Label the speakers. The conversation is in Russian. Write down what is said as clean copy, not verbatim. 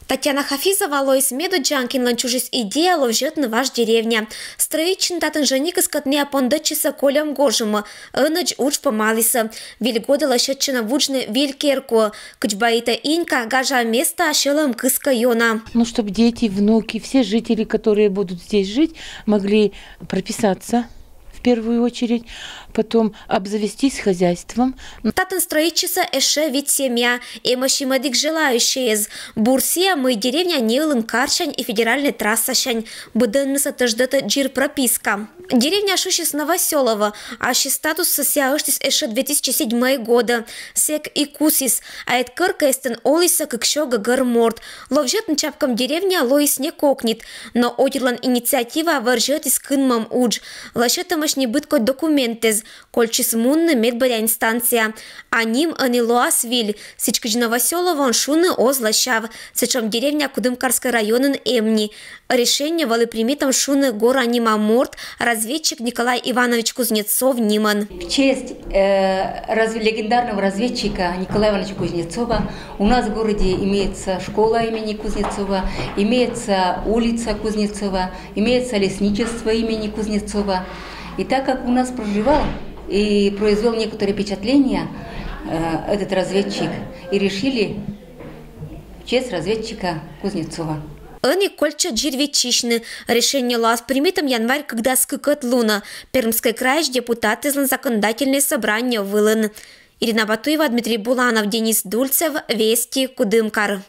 Speaker 1: Татьяна Хафизова Лоис Меду Джанкин ланчужис идея ловжет на ваш деревня. Строичин татын женик искатне апондачиса колям гожима. Ыныч уч помалиса. Вильгода лощетчина вучны вилькерку. Кучбаита инька гажа места шелом кыска йона.
Speaker 2: Ну, чтобы дети, внуки, все жители, которые будут здесь жить, могли прописаться в первую очередь, потом обзавестись хозяйством.
Speaker 1: Татын строичиса эше вид семья, и мощимадик желающие из Бурсия, мы деревня Нилын Карчань и федеральная трасса Шань. Буденныса тождата джир прописка. Деревня Шушис Новоселова, а щи статус сосяуштис эше 2007 года. Сек и кусис, а эт кырка эстен олиса кыкшога гырморт. Ловжет чапкам деревня лоис не кокнет, но одерлан инициатива варжет из кынмам удж. Лашетамаш не бытко документез, кольчис мунны медбаря инстанция. А ним ани лоасвиль, сичкыч Новоселова он шуны озлащав, сечом деревня Кудымкарской районын эмни. Решение валы примитом шуны гора нима морт, разведчик Николай Иванович Кузнецов Ниман.
Speaker 3: В честь легендарного разведчика Николая Ивановича Кузнецова у нас в городе имеется школа имени Кузнецова, имеется улица Кузнецова, имеется лесничество имени Кузнецова. И так как у нас проживал и произвел некоторые впечатления этот разведчик, и решили в честь разведчика Кузнецова.
Speaker 1: Они кольча джирвичишны. Решение лаз примитом январь, когда скыкат луна. Пермской краеш депутаты из законодательное собрание вылын. Ирина Батуева, Дмитрий Буланов, Денис Дульцев, Вести, Кудымкар.